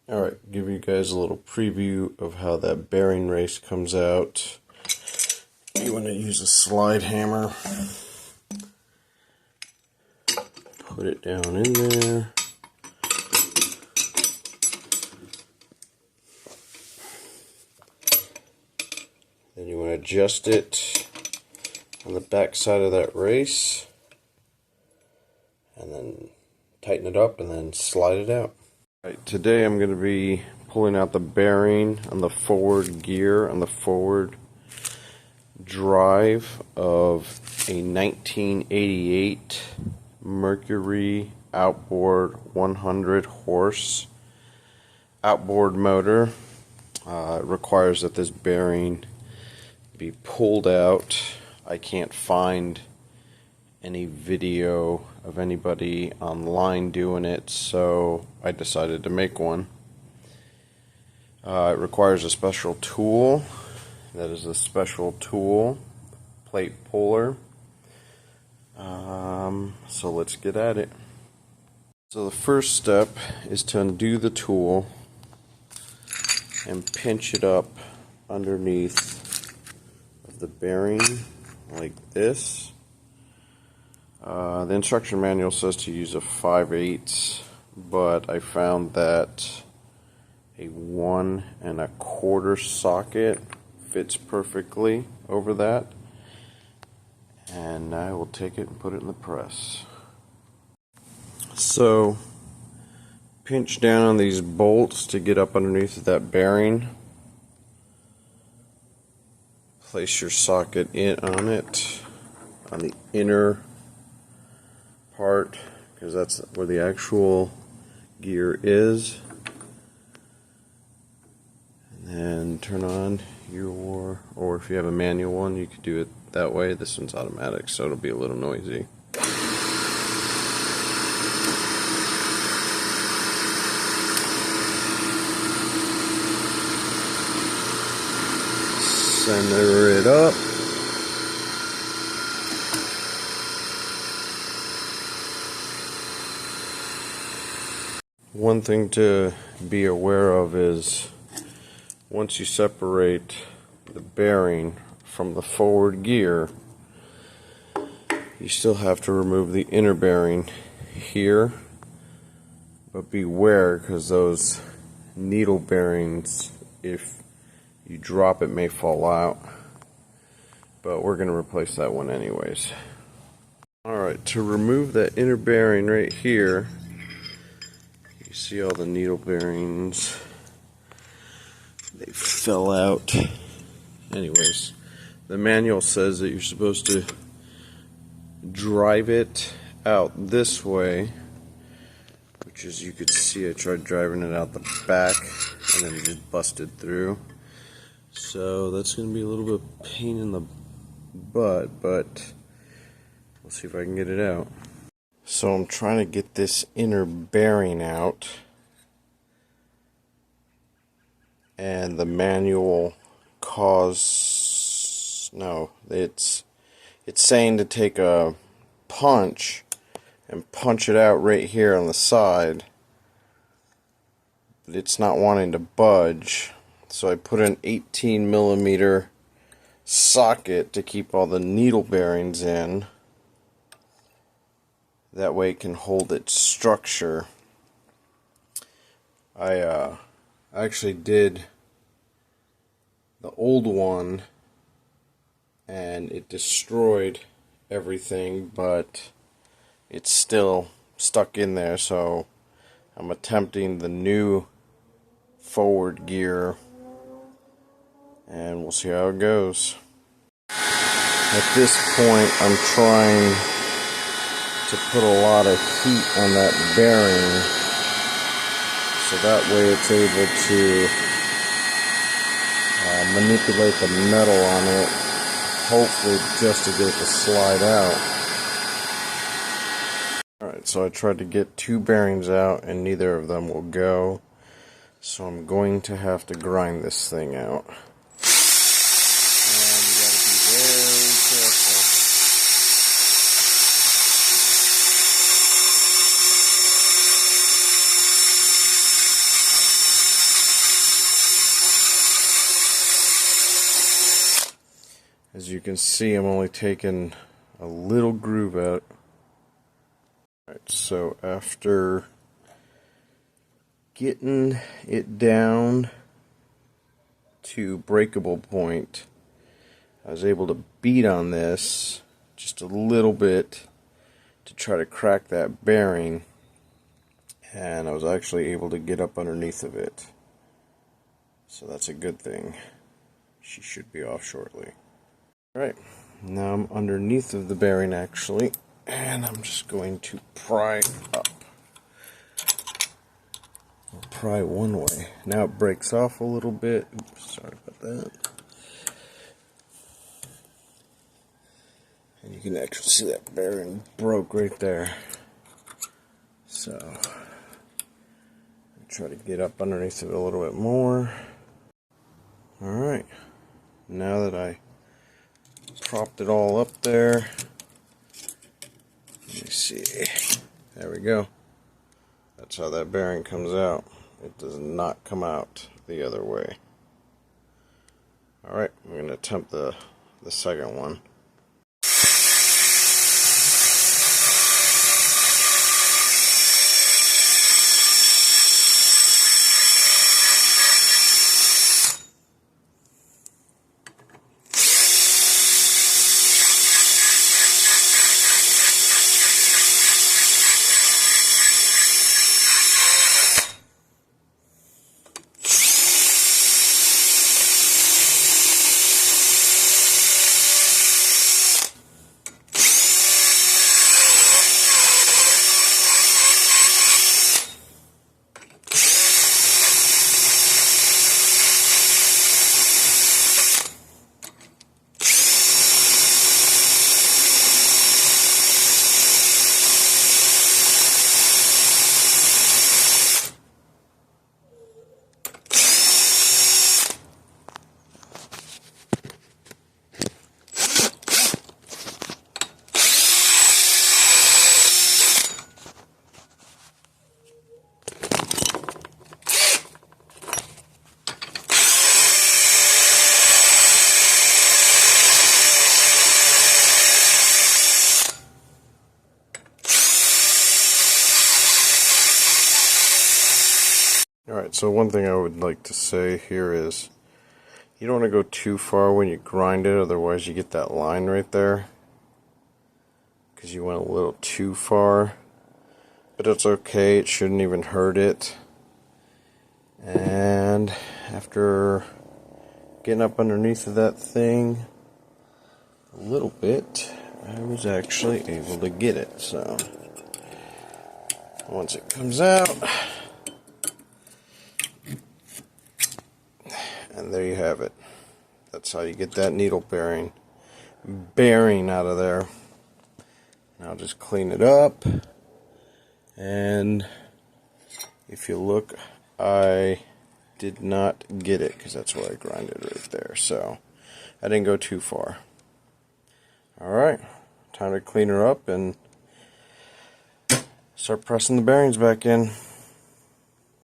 Alright, give you guys a little preview of how that bearing race comes out. You want to use a slide hammer. Put it down in there. Then you want to adjust it on the back side of that race. And then tighten it up and then slide it out. Right, today I'm going to be pulling out the bearing on the forward gear, on the forward drive of a 1988 Mercury Outboard 100 horse outboard motor. It requires that this bearing be pulled out. I can't find any video of anybody online doing it, so I decided to make one. It requires a special tool. That is a special tool, plate puller. So let's get at it. So the first step is to undo the tool and pinch it up underneath of the bearing like this. The instruction manual says to use a 5/8, but I found that a 1 1/4 socket fits perfectly over that, and I will take it and put it in the press. So pinch down on these bolts to get up underneath that bearing. Place your socket in on it, on the inner part, because that's where the actual gear is. And then turn on your, or if you have a manual one, you could do it that way. This one's automatic, so it'll be a little noisy. Center it up. One thing to be aware of is once you separate the bearing from the forward gear, you still have to remove the inner bearing here, but beware, because those needle bearings, if you drop it, may fall out, but we're going to replace that one anyways. Alright, to remove that inner bearing right here, you see all the needle bearings, they fell out. Anyways, the manual says that you're supposed to drive it out this way, which is, you could see I tried driving it out the back and then it just busted through. So that's going to be a little bit of pain in the butt, but we'll see if I can get it out. So I'm trying to get this inner bearing out, and the manual it's saying to take a punch and punch it out right here on the side, but it's not wanting to budge. So I put an 18mm socket to keep all the needle bearings in. That way it can hold its structure. I actually did the old one and it destroyed everything, but it's still stuck in there, so I'm attempting the new forward gear and we'll see how it goes. At this point I'm trying to put a lot of heat on that bearing, so that way it's able to manipulate the metal on it, hopefully just to get it to slide out. Alright, so I tried to get 2 bearings out and neither of them will go, so I'm going to have to grind this thing out. As you can see, I'm only taking a little groove out. Alright, so after getting it down to breakable point, I was able to beat on this just a little bit to try to crack that bearing, and I was actually able to get up underneath of it. So that's a good thing. She should be off shortly. Alright, now I'm underneath of the bearing actually, and I'm just going to pry up. I'll pry one way. Now it breaks off a little bit. Oops, sorry about that. And you can actually see that bearing broke right there. So, I'll try to get up underneath it a little bit more. Alright, now that I propped it all up there, let me see, there we go. That's how that bearing comes out. It does not come out the other way. Alright, I'm going to attempt the second one. Alright, so one thing I would like to say here is you don't want to go too far when you grind it, otherwise you get that line right there. Because you went a little too far. But it's okay, it shouldn't even hurt it. And after getting up underneath of that thing a little bit, I was actually able to get it. So once it comes out, and there you have it. That's how you get that needle bearing out of there. Now I'll just clean it up. And if you look, I did not get it because that's where I grinded right there. So I didn't go too far. Alright, time to clean her up and start pressing the bearings back in.